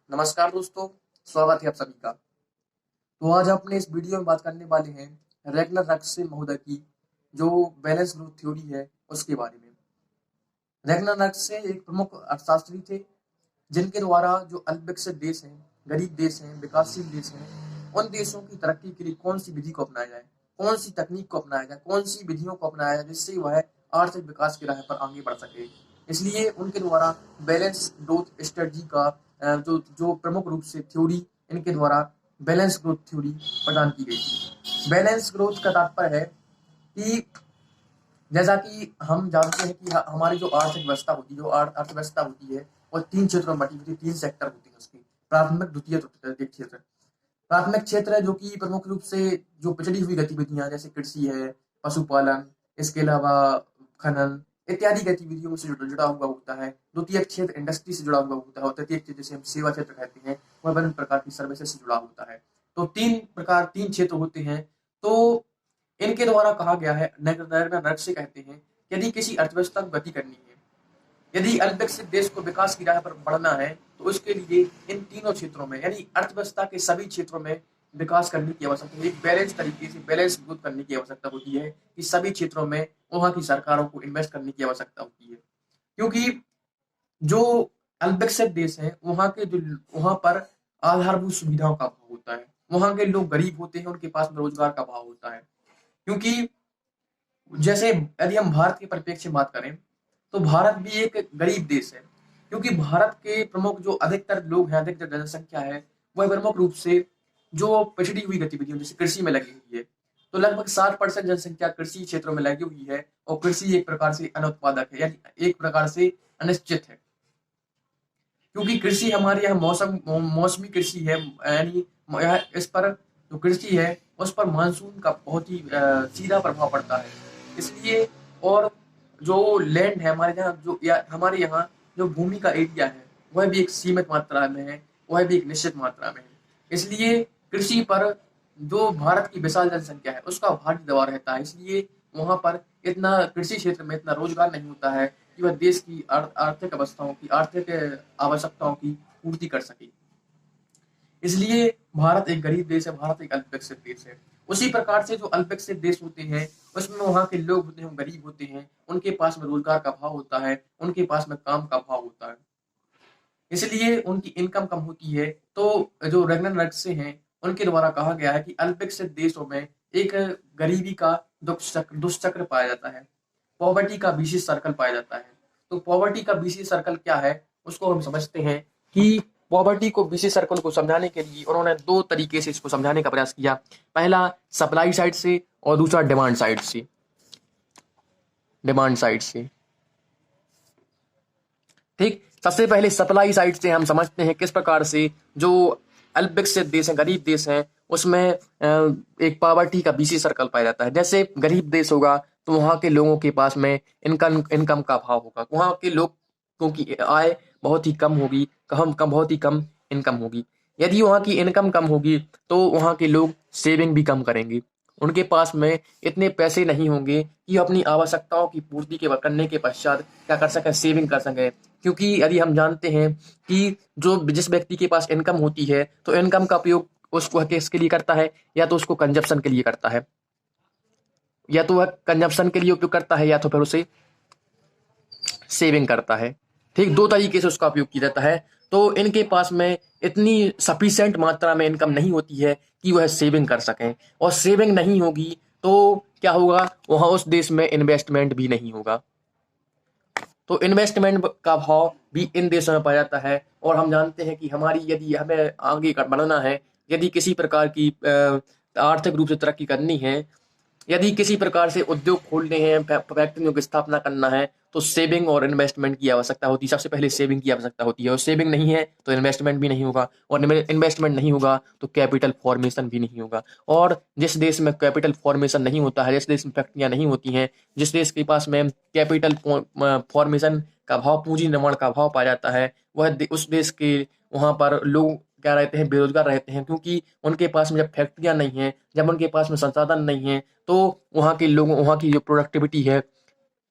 नमस्कार दोस्तों, स्वागत है आप सभी का। तो आज अपने इस वीडियो में बात करने वाले हैं रेगनर रस्से महोदय की जो बैलेंस ग्रोथ थ्योरी है उसके बारे में। रेगनर रस्से एक प्रमुख अर्थशास्त्री थे जिनके द्वारा जो अल्पविकसित देश हैं, गरीब देश हैं, विकासशील देश हैं, उन देशों की तरक्की के लिए कौन सी विधि को अपनाया जाए, कौन सी तकनीक को अपनाया जाए, कौन सी विधियों को अपनाया जाए जिससे वह आर्थिक विकास की राह पर आगे बढ़ सके। इसलिए उनके द्वारा बैलेंस ग्रोथ स्ट्रेटजी का जो जो प्रमुख रूप से थ्योरी इनके द्वारा बैलेंस ग्रोथ थ्योरी प्रदान की गई थी। बैलेंस ग्रोथ का तात्पर्य है कि जैसा कि हम जानते हैं कि हमारी जो आर्थिक व्यवस्था होती है, जो अर्थव्यवस्था होती है, वो तीन क्षेत्रों में बटी होती है, तीन सेक्टर होती है उसकी। प्राथमिक, द्वितीय, तृतीय क्षेत्र। प्राथमिक क्षेत्र है जो कि प्रमुख रूप से जो पिछड़ी हुई गतिविधियां जैसे कृषि है, पशुपालन, इसके अलावा खनन इत्यादि गतिविधियों से जुड़ा हुआ होता है। द्वितीय क्षेत्र इंडस्ट्री से जुड़ा हुआ होता है और तृतीय क्षेत्र जिसे हम सेवा क्षेत्र कहते हैं वह विभिन्न प्रकार की सर्विसेज से जुड़ा होता है। तो तीन क्षेत्र होते हैं। तो इनके द्वारा कहा गया है, नर्क से कहते हैं, यदि किसी अर्थव्यवस्था को गति करनी है, यदि अल्पविकसित देश को विकास की राह पर बढ़ना है, तो उसके लिए इन तीनों क्षेत्रों में यानी अर्थव्यवस्था के सभी क्षेत्रों में विकास करने की आवश्यकता है। एक बैलेंस तरीके से बैलेंस ग्रोथ करने की आवश्यकता होती है कि सभी क्षेत्रों में वहां की सरकारों को इन्वेस्ट करने की आवश्यकता होती है। क्योंकि जो अल्पविकसित देश है वहां पर आधारभूत सुविधाओं का अभाव होता है, वहां के लोग गरीब होते हैं, उनके पास में रोजगार का अभाव होता है। क्योंकि जैसे यदि हम भारत के परिप्रेक्ष्य में बात करें तो भारत भी एक गरीब देश है। क्योंकि भारत के प्रमुख जो अधिकतर लोग हैं, अधिकतर जनसंख्या है, वह प्रमुख रूप से जो पिछड़ी हुई गतिविधियों जैसे कृषि में लगी हुई है। तो लगभग 60% जनसंख्या कृषि क्षेत्रों में लगी हुई है और कृषि एक प्रकार से अनुत्पादक है यानी एक प्रकार से अनिश्चित है। क्योंकि कृषि हमारे यहाँ मौसमी कृषि है, यानी इस पर जो कृषि है उस पर मानसून का बहुत ही सीधा प्रभाव पड़ता है। इसलिए और जो लैंड है हमारे यहाँ हमारे यहाँ जो भूमि का एरिया है वह भी एक सीमित मात्रा में है, वह भी एक निश्चित मात्रा में है। इसलिए कृषि पर जो भारत की विशाल जनसंख्या है उसका भारी दबाव रहता है। इसलिए वहां पर इतना कृषि क्षेत्र में इतना रोजगार नहीं होता है कि वह देश की आर्थिक अवस्थाओं की आर्थिक आवश्यकताओं की पूर्ति कर सके। इसलिए भारत एक गरीब देश है, भारत एक अल्पविकसित देश है। उसी प्रकार से जो अल्पविकसित देश होते हैं उसमें वहां के लोग होते हैं गरीब होते हैं, उनके पास में रोजगार का अभाव होता है, उनके पास में काम का अभाव होता है, इसलिए उनकी इनकम कम होती है। तो जो रेगनर से हैं उनके द्वारा कहा गया है कि अल्पविकसित देशों में एक गरीबी का दुष्चक्र पाया जाता है, पॉवर्टी का विशेष सर्कल पाया जाता है। तो पॉवर्टी का विशेष सर्कल क्या है उसको हम समझते हैं कि पॉवर्टी को विशेष सर्कल को समझाने के लिए उन्होंने दो तरीके से इसको समझाने का प्रयास किया। पहला सप्लाई साइड से और दूसरा डिमांड साइड से। ठीक, सबसे पहले सप्लाई साइड से हम समझते हैं किस प्रकार से जो अल्पविकसित देश हैं, गरीब देश हैं, उसमें एक पॉवर्टी का बीसी सर्कल पाया जाता है। जैसे गरीब देश होगा तो वहां के लोगों के पास में इनकम का अभाव होगा, वहां के लोगों की आय बहुत ही कम होगी, बहुत ही कम इनकम होगी। यदि वहां की इनकम कम होगी तो वहां के लोग सेविंग भी कम करेंगे, उनके पास में इतने पैसे नहीं होंगे कि अपनी आवश्यकताओं की पूर्ति करने के पश्चात क्या कर सकें, सेविंग कर सकें। क्योंकि यदि हम जानते हैं कि जिस व्यक्ति के पास इनकम होती है तो इनकम का उपयोग उसको किसके लिए करता है, या तो उसको कंजप्शन के लिए करता है, या तो वह कंजप्शन के लिए उपयोग करता है या तो फिर उसे सेविंग करता है। ठीक, दो तरीके से उसका उपयोग किया जाता है। तो इनके पास में इतनी सफिशिएंट मात्रा में इनकम नहीं होती है कि वह सेविंग कर सकें, और सेविंग नहीं होगी तो क्या होगा, वहां उस देश में इन्वेस्टमेंट भी नहीं होगा। तो इन्वेस्टमेंट का भाव भी इन देशों में पाया जाता है। और हम जानते हैं कि यदि हमें आगे बढ़ना है, यदि किसी प्रकार की आर्थिक रूप से तरक्की करनी है, यदि किसी प्रकार से उद्योग खोलने हैं, फैक्ट्रियों की स्थापना करना है, तो सेविंग और इन्वेस्टमेंट की आवश्यकता होती है। सबसे पहले सेविंग की आवश्यकता होती है, और सेविंग नहीं है तो इन्वेस्टमेंट भी नहीं होगा, और इन्वेस्टमेंट नहीं होगा तो कैपिटल फॉर्मेशन भी नहीं होगा। और जिस देश में कैपिटल फॉर्मेशन नहीं होता है, जिस देश में फैक्ट्रियां नहीं होती हैं, जिस देश के पास में कैपिटल फॉर्मेशन का भाव, पूंजी निर्माण का भाव पाया जाता है, उस देश के वहां पर लोग क्या रहते हैं, बेरोजगार रहते हैं। क्योंकि उनके पास में जब फैक्ट्रियां नहीं है, जब उनके पास में संसाधन नहीं है, तो वहां की जो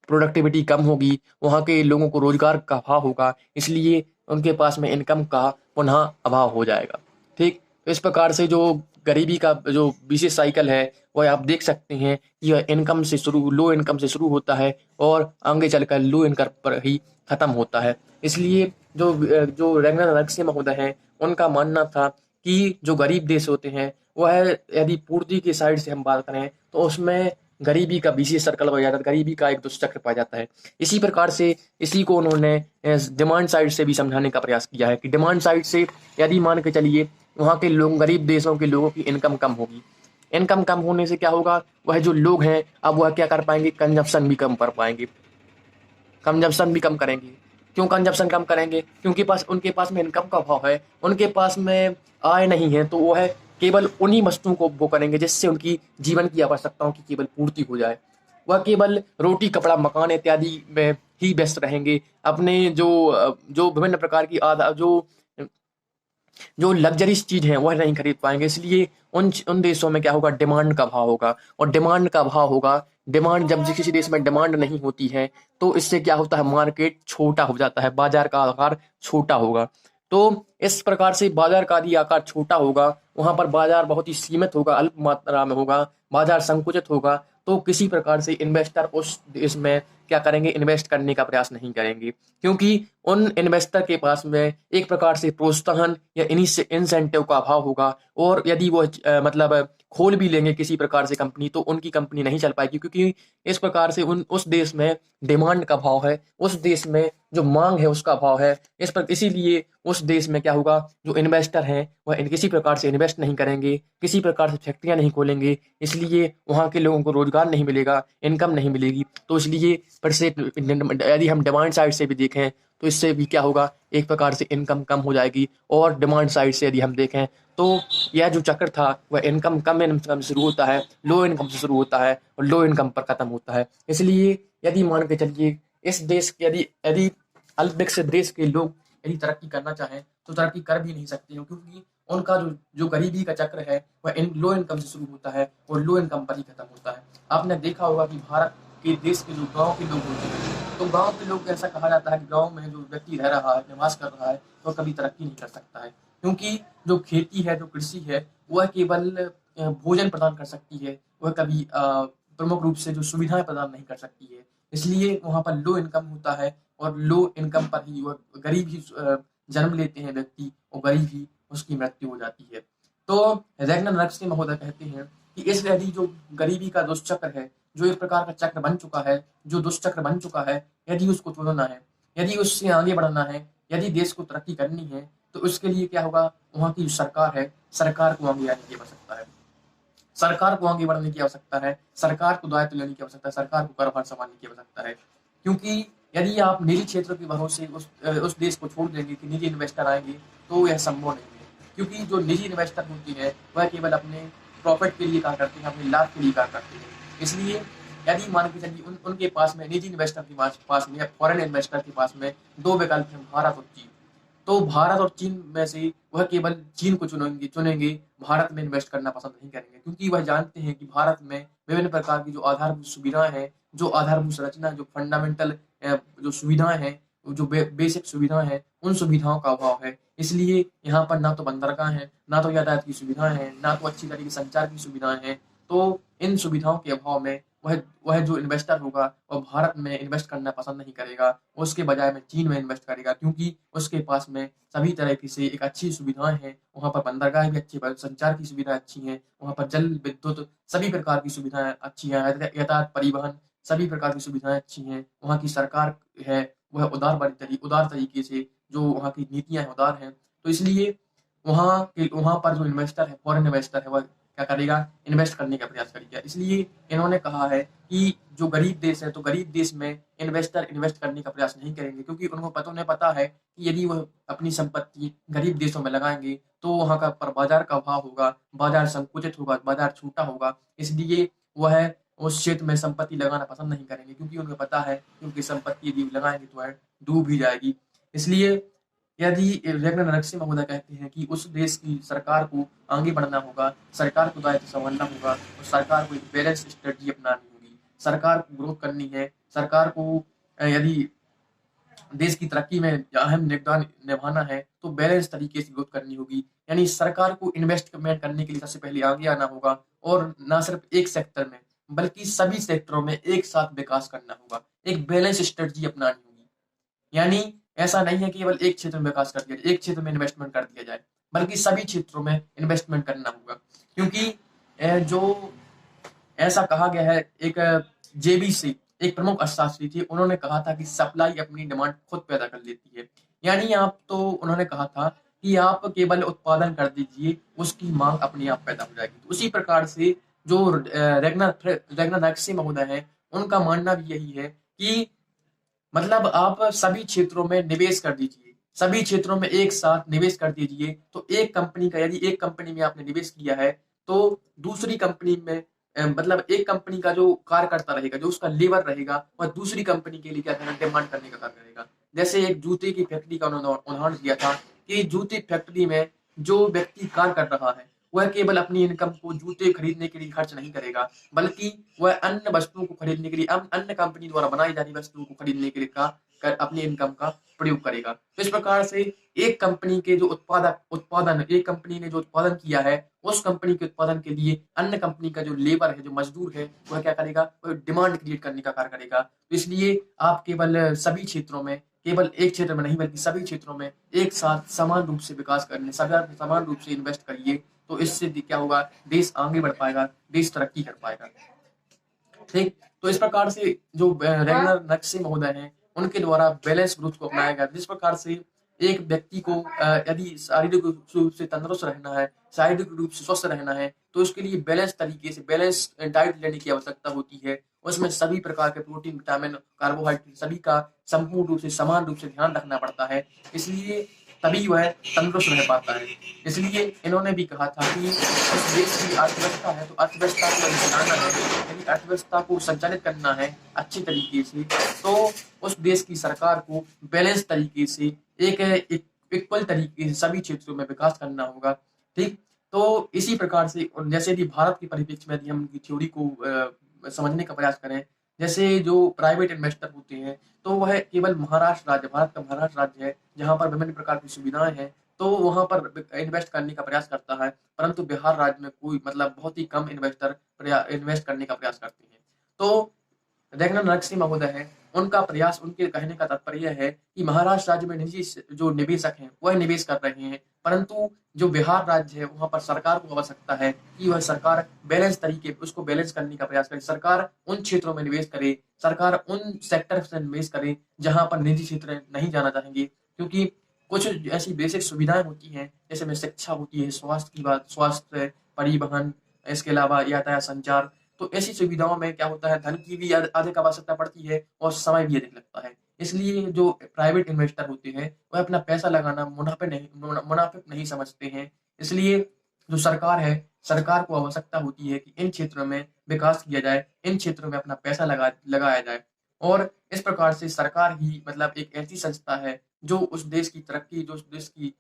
प्रोडक्टिविटी कम होगी, वहां के लोगों को रोजगार का अभाव होगा। इसलिए उनके पास में इनकम का पुनः अभाव हो जाएगा। ठीक, तो इस प्रकार से जो गरीबी का जो विशेष साइकिल है वह आप देख सकते हैं कि यह इनकम से शुरू लो इनकम से शुरू होता है और आगे चलकर लो इनकम पर ही खत्म होता है। इसलिए जो रैगनर रक्सी महोदय हैं उनका मानना था कि जो गरीब देश होते हैं वह यदि पूर्ति की साइड से हम बात करें तो उसमें गरीबी का विशेष सर्कल हो जाता है, गरीबी का एक दुष्चक्र पाया जाता है। इसी प्रकार से इसी को उन्होंने डिमांड साइड से भी समझाने का प्रयास किया है कि डिमांड साइड से यदि मान के चलिए वहाँ के लोग गरीब देशों के लोगों की इनकम कम होगी, इनकम कम होने से क्या होगा, वह जो लोग हैं अब वह क्या कर पाएंगे, कंजप्शन भी कम कर पाएंगे, कंजप्शन भी कम करेंगे। क्यों कंजप्शन कम करेंगे? क्योंकि उनके पास में इनकम का अभाव है, उनके पास में आय नहीं है, तो वो है केवल उन्हीं वस्तुओं को वो करेंगे जिससे उनकी जीवन की आवश्यकताओं की केवल पूर्ति हो जाए। वह केवल रोटी कपड़ा मकान इत्यादि में ही व्यस्त रहेंगे। अपने जो विभिन्न प्रकार की आधा जो लग्जरीज चीज है वह नहीं खरीद पाएंगे। इसलिए उन देशों में क्या होगा, डिमांड का अभाव होगा, और डिमांड का अभाव होगा, डिमांड जब किसी देश में डिमांड नहीं होती है तो इससे क्या होता है, मार्केट छोटा हो जाता है, बाजार का आकार छोटा होगा। तो इस प्रकार से बाजार का यदि आकार छोटा होगा, वहां पर बाजार बहुत ही सीमित होगा, अल्प मात्रा में होगा, बाजार संकुचित होगा, तो किसी प्रकार से इन्वेस्टर उस देश में क्या करेंगे, इन्वेस्ट करने का प्रयास नहीं करेंगे, क्योंकि उन इन्वेस्टर के पास में एक प्रकार से प्रोत्साहन या इंसेंटिव का अभाव होगा। और यदि वो मतलब खोल भी लेंगे किसी प्रकार से कंपनी, तो उनकी कंपनी नहीं चल पाएगी, क्योंकि इस प्रकार से उस देश में डिमांड का अभाव है, उस देश में जो मांग है उसका अभाव है। इसीलिए उस देश में क्या होगा, जो इन्वेस्टर हैं वह किसी प्रकार से इन्वेस्ट नहीं करेंगे, किसी प्रकार से फैक्ट्रियां नहीं खोलेंगे, इसलिए वहां के लोगों को रोजगार नहीं मिलेगा, इनकम नहीं मिलेगी। तो इसलिए फिर से यदि हम डिमांड साइड से भी देखें तो इससे भी क्या होगा, एक प्रकार से इनकम कम हो जाएगी। और डिमांड साइड से यदि हम देखें तो यह जो चक्र था वह कम इनकम से शुरू होता है, लो इनकम से शुरू होता है और लो इनकम पर खत्म होता है। इसलिए यदि मान के चलिए इस देश के यदि यदि अल्प विकसित देश के लोग यदि तरक्की करना चाहें तो तरक्की कर भी नहीं सकते हो, क्योंकि उनका जो गरीबी का चक्र है वह लो इनकम से शुरू होता है और लो इनकम पर ही खत्म होता है। आपने देखा होगा कि भारत के देश के जो गांव के लोग होते हैं, तो गांव के लोग ऐसा कहा जाता है कि गांव में जो व्यक्ति रह रहा है, निवास कर रहा है, वह कभी तरक्की नहीं कर सकता है, क्योंकि जो खेती है, जो कृषि है, वह केवल भोजन प्रदान कर सकती है, वह कभी प्रमुख रूप से जो सुविधाएं प्रदान नहीं कर सकती है। इसलिए वहां पर लो इनकम होता है और लो इनकम पर ही वह गरीब ही जन्म लेते हैं व्यक्ति, और गरीब ही उसकी मृत्यु हो जाती है। तो रैगनर नरसिम्हा महोदय कहते हैं कि इस यदि जो गरीबी का दुष्चक्र है, जो एक प्रकार का चक्र बन चुका है, जो दुष्चक्र बन चुका है, यदि उसको तोड़ना है, यदि उससे आगे बढ़ना है, यदि देश को तरक्की करनी है, तो उसके लिए क्या होगा, वहाँ की जो सरकार है, सरकार को आगे आने की आवश्यकता है, सरकार को आगे बढ़ने की आवश्यकता है, सरकार को दायित्व लेने की आवश्यकता है, सरकार को कार्यभार संभालने की आवश्यकता है। क्योंकि यदि आप निजी क्षेत्र के भरोसे उस देश को छोड़ देंगे कि निजी इन्वेस्टर आएंगे, तो यह संभव नहीं है, क्योंकि जो निजी इन्वेस्टर होती है वह केवल अपने प्रॉफिट के लिए काम करते हैं, अपने लाभ के लिए काम करते हैं। इसलिए यदि मान के चलिए उनके पास में, निजी इन्वेस्टर के पास में या फॉरेन इन्वेस्टर के पास में दो विकल्प हैं, भारत और चीन, तो भारत और चीन में से वह केवल चीन को चुनेंगे, भारत में इन्वेस्ट करना पसंद नहीं करेंगे, क्योंकि वह जानते हैं कि भारत में विभिन्न प्रकार की जो आधारभूत सुविधाएं हैं, जो आधारभूत संरचना, जो फंडामेंटल जो सुविधाएं हैं, जो बेसिक सुविधाएं हैं, उन सुविधाओं का अभाव है। इसलिए यहाँ पर ना तो बंदरगाह है, ना तो यातायात की सुविधाएं हैं, ना तो अच्छी तरीके से संचार की सुविधाएं हैं। तो इन सुविधाओं के अभाव में वह जो इन्वेस्टर होगा वह भारत में इन्वेस्ट करना पसंद नहीं करेगा, उसके बजाय में चीन में इन्वेस्ट करेगा, क्योंकि उसके पास में सभी तरह की से एक अच्छी सुविधाएं हैं, वहाँ पर बंदरगाह भी अच्छी, संचार की सुविधाएं अच्छी हैं, वहाँ पर जल विद्युत सभी प्रकार की सुविधाएं अच्छी हैं, यातायात परिवहन सभी प्रकार की सुविधाएं अच्छी हैं, वहाँ की सरकार है वह उदार तरीके से जो वहाँ की नीतियां हैं उदार हैं। तो इसलिए वहाँ पर जो इन्वेस्टर है, फॉरेन इन्वेस्टर है, वह क्या करेगा, इन्वेस्ट करने का प्रयास करेगा। इसलिए इन्होंने कहा है कि जो गरीब देश है, तो गरीब देश में इन्वेस्टर इन्वेस्ट करने का प्रयास नहीं करेंगे, क्योंकि उन्हें पता है कि यदि वह अपनी संपत्ति गरीब देशों में लगाएंगे तो वहाँ का पर बाजार का अभाव होगा, बाजार संकुचित होगा, बाजार छोटा होगा, इसलिए वह उस क्षेत्र में संपत्ति लगाना पसंद नहीं करेंगे, क्योंकि उन्हें पता है कि उनकी संपत्ति यदि लगाएंगे तो वह डूब ही जाएगी। इसलिए यदि रैगनर नरसिम्हा महोदय कहते हैं कि उस देश की सरकार को आगे बढ़ना होगा, सरकार को दायित्व संभालना होगा, और सरकार को एक बैलेंस स्ट्रेटजी अपनानी होगी, सरकार को ग्रोथ करनी है, सरकार को यदि देश की तरक्की में अहम योगदान निभाना है तो बैलेंस तरीके से ग्रोथ करनी होगी। यानी सरकार को इन्वेस्टमेंट करने के लिए सबसे पहले आगे आना होगा और ना सिर्फ एक सेक्टर में बल्कि सभी सेक्टरों में एक साथ विकास करना होगा। एक बैलेंस स्ट्रेटजी अपनानी होगी। यानी ऐसा नहीं है कि केवल एक क्षेत्र में विकास कर दिया जाए, एक क्षेत्र में इन्वेस्टमेंट कर दिया जाए, बल्कि सभी क्षेत्रों में इन्वेस्टमेंट करना होगा। क्योंकि जो ऐसा कहा गया है, एक जेबीसी एक प्रमुख अर्थशास्त्री थे, उन्होंने कहा था कि सप्लाई अपनी डिमांड खुद पैदा कर लेती है। यानी आप तो उन्होंने कहा था कि आप केवल उत्पादन कर दीजिए, उसकी मांग अपने आप पैदा हो जाएगी। तो उसी प्रकार से जो रेगनर रैक्से महोदय हैं, उनका मानना भी यही है कि मतलब आप सभी क्षेत्रों में निवेश कर दीजिए, सभी क्षेत्रों में एक साथ निवेश कर दीजिए। तो एक कंपनी का यदि एक कंपनी में आपने निवेश किया है तो दूसरी कंपनी में मतलब एक कंपनी का जो कार्य करता रहेगा, जो उसका लेबर रहेगा, वह दूसरी कंपनी के लिए क्या करेगा, डिमांड करने का कार्य करेगा। जैसे एक जूते की फैक्ट्री का उन्होंने उदाहरण दिया था कि जूते फैक्ट्री में जो व्यक्ति कार्य कर रहा है वह केवल अपनी इनकम को जूते खरीदने के लिए खर्च नहीं करेगा, बल्कि वह अन्य वस्तुओं को खरीदने के लिए अन्य कंपनी द्वारा बनाई जा रही वस्तुओं को खरीदने के लिए अपनी इनकम का प्रयोग करेगा। तो इस प्रकार से एक कंपनी के जो उत्पादन एक कंपनी ने जो उत्पादन किया है, उस कंपनी के उत्पादन के लिए अन्य कंपनी का जो लेबर है, जो मजदूर है, वह क्या करेगा, वह डिमांड क्रिएट करने का कार्य करेगा। तो इसलिए आप केवल सभी क्षेत्रों में, केवल एक क्षेत्र में नहीं बल्कि सभी क्षेत्रों में एक साथ समान रूप से विकास करने, समान रूप से इन्वेस्ट करिए। तो इससे क्या होगा, देश आगे बढ़ पाएगा, देश तरक्की कर पाएगा। ठीक, तो इस प्रकार से जो रेगनर नक्शे महोदय हैं, उनके द्वारा बैलेंस ग्रोथ को अपनाया गया। जिस प्रकार से एक व्यक्ति को यदि शारीरिक रूप से तंदुरुस्त रहना है, शारीरिक रूप से स्वस्थ रहना है, तो उसके लिए बैलेंस तरीके से बैलेंस डाइट लेने की आवश्यकता होती है। उसमें सभी प्रकार के प्रोटीन, विटामिन, कार्बोहाइड्रेट सभी का संपूर्ण रूप से समान रूप से ध्यान रखना पड़ता है। इसलिए तभी वह तंदुरुस्त रह पाता है। इसलिए इन्होंने भी कहा था कि उस देश की अर्थव्यवस्था है तो अर्थव्यवस्था को यदि चलाना है, यदि अर्थव्यवस्था को संचालित करना है अच्छे तरीके से, तो उस देश की सरकार को बैलेंस तरीके से एक इक्वल तरीके से सभी क्षेत्रों में विकास करना होगा। ठीक, तो इसी प्रकार से जैसे यदि भारत के परिप्रेक्ष्य में यदि हम उनकी थ्योरी को समझने का प्रयास करें, जैसे जो प्राइवेट इन्वेस्टर होते हैं, तो वह केवल महाराष्ट्र राज्य, भारत का महाराष्ट्र राज्य है जहाँ पर विभिन्न प्रकार की सुविधाएं हैं, तो वहां पर इन्वेस्ट करने का प्रयास करता है। परंतु बिहार राज्य में कोई मतलब बहुत ही कम इन्वेस्टर इन्वेस्ट करने का प्रयास करते हैं। तो रेगनर नरसिम्हा महोदय हैं, उनका प्रयास, उनके कहने का तात्पर्य है कि महाराष्ट्र राज्य में निजी जो निवेशक हैं वह निवेश कर रहे हैं, परंतु जो बिहार राज्य है वहां पर सरकार को आवश्यकता है कि वह सरकार बैलेंस तरीके उसको बैलेंस करने का प्रयास करे। सरकार उन क्षेत्रों में निवेश करे, सरकार उन सेक्टर से निवेश करे जहां पर निजी क्षेत्र नहीं जाना चाहेंगे। क्योंकि कुछ ऐसी बेसिक सुविधाएं होती हैं, जैसे में शिक्षा होती है, स्वास्थ्य की बात, स्वास्थ्य, परिवहन, इसके अलावा यातायात, संचार। तो ऐसी सुविधाओं में क्या होता है, धन की भी अधिक आवश्यकता पड़ती है और समय भी अधिक लगता है। इसलिए जो प्राइवेट इन्वेस्टर होते हैं वह अपना पैसा लगाना मुनाफिक नहीं समझते हैं। इसलिए जो सरकार है, सरकार को आवश्यकता होती है कि इन क्षेत्रों में विकास किया जाए, इन क्षेत्रों में अपना पैसा लगाया जाए। और इस प्रकार से सरकार ही मतलब एक ऐसी संस्था है जो उस देश की तरक्की, जो उस देश की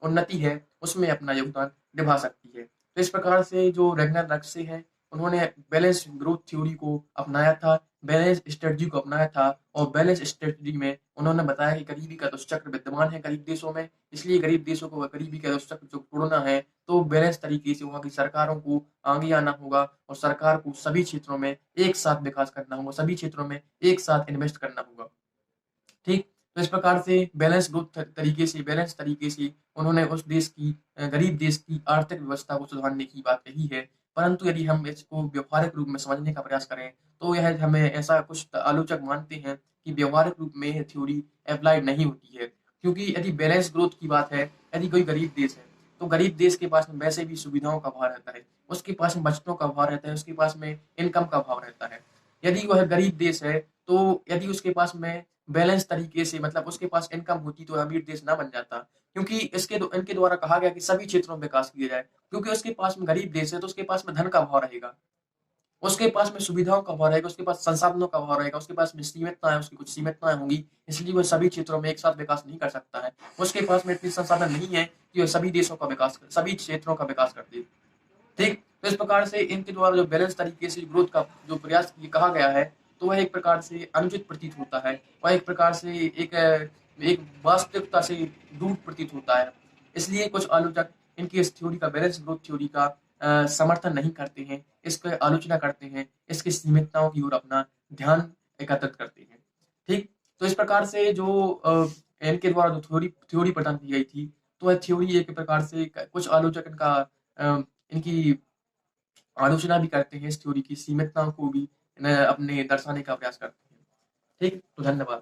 उन्नति है, उसमें अपना योगदान निभा सकती है। तो इस प्रकार से जो रेगनर नक्शे हैं, उन्होंने बैलेंस ग्रोथ थ्योरी को अपनाया था, बैलेंस स्ट्रेटजी को अपनाया था। और बैलेंस स्ट्रेटजी में उन्होंने बताया कि गरीबी का दुष्चक्र विद्यमान है गरीब देशों में, इसलिए गरीब देशों को गरीबी का दुष्चक्र जो तोड़ना है, तो बैलेंस तरीके से वहाँ की सरकारों को आगे आना होगा और सरकार को सभी क्षेत्रों में एक साथ विकास करना होगा, सभी क्षेत्रों में एक साथ इन्वेस्ट करना होगा। ठीक, तो इस प्रकार से बैलेंस तरीके से उन्होंने उस देश की गरीब देश की आर्थिक व्यवस्था को सुधारने की बात कही है। परंतु यदि हम इसको व्यवहारिक रूप में समझने का प्रयास करें, तो यह हमें ऐसा कुछ आलोचक मानते हैं कि व्यवहारिक रूप में यह थ्योरी अप्लाइड नहीं होती है। क्योंकि यदि बैलेंस ग्रोथ की बात है, यदि कोई गरीब देश है, तो गरीब देश के पास में वैसे भी सुविधाओं का अभाव रहता है, उसके पास में बचतों का अभाव रहता है, उसके पास में इनकम का अभाव रहता है। यदि वह गरीब देश है, तो यदि उसके पास में बैलेंस तरीके से मतलब उसके पास इनकम होती, तो अमीर देश ना बन जाता। क्योंकि इनके द्वारा कहा गया कि सभी क्षेत्रों में विकास किया जाए। क्योंकि उसके पास में गरीब देश है तो उसके पास में धन का अभाव रहेगा, उसके पास में सुविधाओं का अभाव रहेगा, उसके पास संसाधनों का अभाव रहेगा, उसके पास में सीमितताएं, उसकी कुछ सीमितताएं होंगी। इसलिए वह सभी क्षेत्रों में एक साथ विकास नहीं कर सकता है। उसके पास में इतनी संसाधन नहीं है कि वह सभी क्षेत्रों का विकास कर दे। ठीक, तो इस प्रकार से इनके द्वारा जो बैलेंस तरीके से ग्रोथ का जो प्रयास ये कहा गया है, तो वह एक प्रकार से अनुचित प्रतीत होता है, वह एक प्रकार से एक वास्तविकता से दूर प्रतीत होता है। इसलिए कुछ आलोचक इनकी इस थ्योरी का, बैलेंस ग्रोथ थ्योरी का समर्थन नहीं करते हैं, इसकी आलोचना करते हैं, इसकी सीमितताओं की ओर अपना ध्यान एकत्रित करते हैं। ठीक, तो इस प्रकार से जो इनके द्वारा जो थ्योरी थ्योरी प्रदान की गई थी, तो वह थ्योरी एक प्रकार से कुछ आलोचक इनकी आलोचना भी करते हैं, इस थ्योरी की सीमितताओं को भी अपने दर्शाने का प्रयास करते हैं। ठीक, तो धन्यवाद।